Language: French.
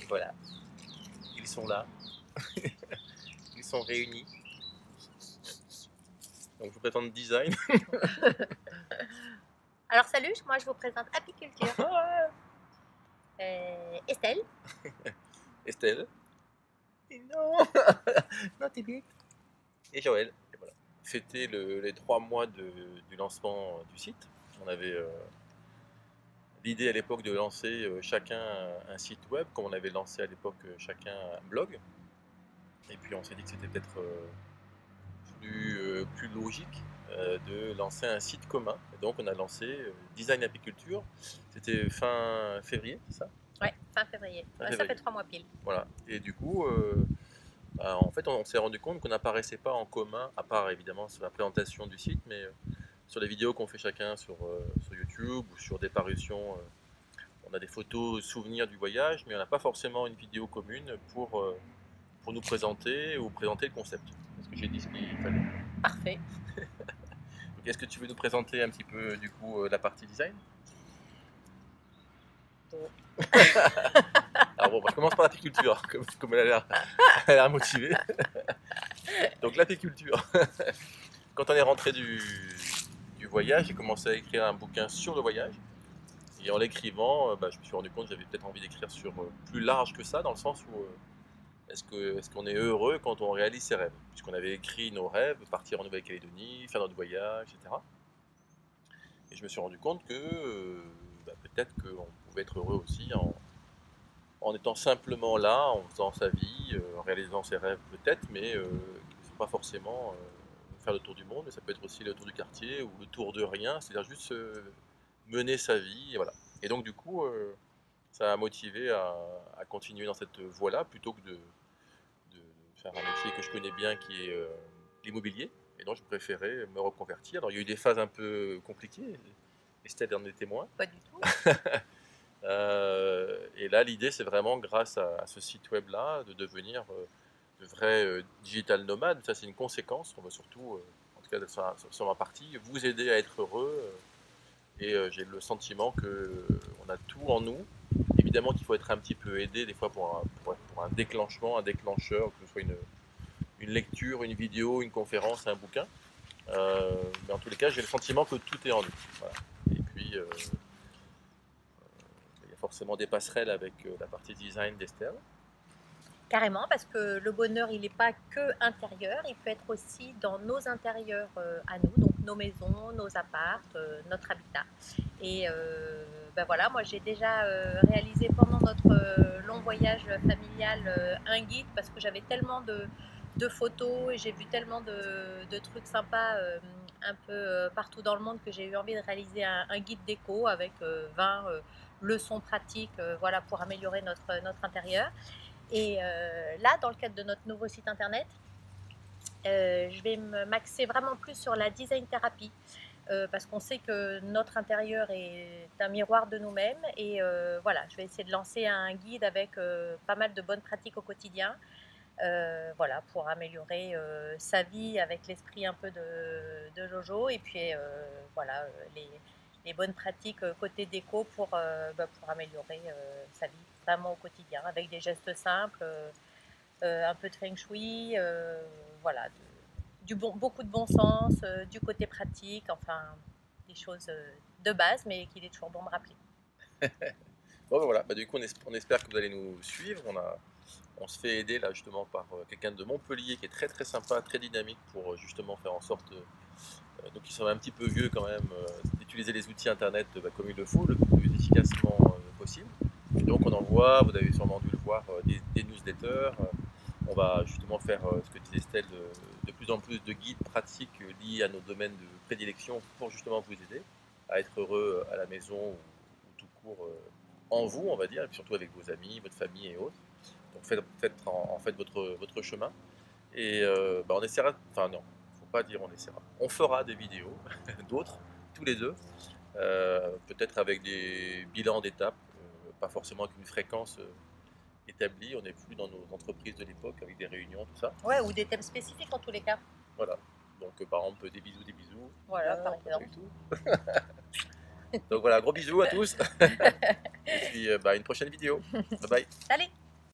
Voilà, ils sont là, ils sont réunis. Donc je vous présente design. Alors salut, moi je vous présente Apiculture. Estelle. Estelle. Et non, non t'es bête. Et Joël. Et voilà. C'était les 3 mois du lancement du site. On avait l'idée à l'époque de lancer chacun un site web, comme on avait lancé à l'époque chacun un blog. Et puis on s'est dit que c'était peut-être plus logique de lancer un site commun. Et donc on a lancé Design Apiculture. C'était fin février, c'est ça? Ouais, fin février. Fin Ça fait février. 3 mois pile. Voilà. Et du coup, bah, en fait, on s'est rendu compte qu'on n'apparaissait pas en commun, à part évidemment sur la présentation du site, mais sur les vidéos qu'on fait chacun sur YouTube ou sur des parutions. On a des photos souvenirs du voyage, mais on n'a pas forcément une vidéo commune pour nous présenter ou présenter le concept. Est-ce que j'ai dit ce qu'il fallait? Parfait. Donc, est-ce que tu veux nous présenter un petit peu du coup la partie design? Alors bon, je commence par l'apiculture, comme elle a l'air motivée. Donc l'apiculture. Quand on est rentré du voyage, j'ai commencé à écrire un bouquin sur le voyage. Et en l'écrivant, bah, je me suis rendu compte que j'avais peut-être envie d'écrire sur plus large que ça, dans le sens où est-ce qu'on est heureux quand on réalise ses rêves? Puisqu'on avait écrit nos rêves, partir en Nouvelle-Calédonie, faire notre voyage, etc. Et je me suis rendu compte que bah, peut-être qu'on pouvait être heureux aussi en étant simplement là, en faisant sa vie, en réalisant ses rêves peut-être, mais qu'il ne faut pas forcément faire le tour du monde, mais ça peut être aussi le tour du quartier ou le tour de rien, c'est-à-dire juste mener sa vie, et voilà. Et donc du coup, ça m'a motivé à continuer dans cette voie-là, plutôt que de faire un métier que je connais bien qui est l'immobilier. Et donc je préférais me reconvertir. Alors il y a eu des phases un peu compliquées, Estelle en est témoin. Pas du tout. Et là, l'idée, c'est vraiment, grâce à ce site web-là, de devenir de vrais digital nomades. Ça, c'est une conséquence. On va surtout, en tout cas sur ma partie, vous aider à être heureux. Et j'ai le sentiment qu'on a tout en nous. Évidemment qu'il faut être un petit peu aidé des fois pour un déclenchement, un déclencheur, que ce soit une lecture, une vidéo, une conférence, un bouquin. Mais en tous les cas, j'ai le sentiment que tout est en nous. Voilà. Et puis, il y a forcément des passerelles avec la partie design d'Estelle. Carrément, parce que le bonheur, il n'est pas que intérieur, il peut être aussi dans nos intérieurs à nous, donc nos maisons, nos appartes, notre habitat. Et ben voilà, moi j'ai déjà réalisé pendant notre long voyage familial un guide, parce que j'avais tellement de photos et j'ai vu tellement de trucs sympas un peu partout dans le monde, que j'ai eu envie de réaliser un guide déco avec 20 leçons pratiques, voilà, pour améliorer notre intérieur. Et là, dans le cadre de notre nouveau site internet, je vais m'axer vraiment plus sur la design thérapie, parce qu'on sait que notre intérieur est un miroir de nous-mêmes. Et voilà, je vais essayer de lancer un guide avec pas mal de bonnes pratiques au quotidien, voilà, pour améliorer sa vie avec l'esprit un peu de Jojo. Et puis voilà, les bonnes pratiques côté déco pour améliorer sa vie vraiment au quotidien, avec des gestes simples, un peu de feng shui, voilà, beaucoup de bon sens, du côté pratique, enfin des choses de base, mais qu'il est toujours bon de rappeler. Bon, ben voilà, bah, du coup, on espère que vous allez nous suivre. On se fait aider là justement par quelqu'un de Montpellier qui est très très sympa, très dynamique, pour justement faire en sorte, donc ils sont un petit peu vieux quand même, d'utiliser les outils internet comme il le faut, le plus efficacement possible. Et donc on envoie, vous avez sûrement dû le voir, des newsletters. On va justement faire ce que disait Estelle, de plus en plus de guides pratiques liés à nos domaines de prédilection, pour justement vous aider à être heureux à la maison ou tout court en vous, on va dire, et puis surtout avec vos amis, votre famille et autres. Donc faites en fait votre chemin. Et bah, on essaiera, enfin non, faut pas dire on essaiera. On fera des vidéos, d'autres, tous les deux, peut-être avec des bilans d'étapes, pas forcément avec une fréquence établie. On n'est plus dans nos entreprises de l'époque avec des réunions, tout ça. Ouais, ou des thèmes spécifiques en tous les cas. Voilà. Donc par exemple des bisous. Voilà, Non, par pas exemple. du tout. Donc voilà, gros bisous à tous. Et puis, une prochaine vidéo. Bye bye. Salut!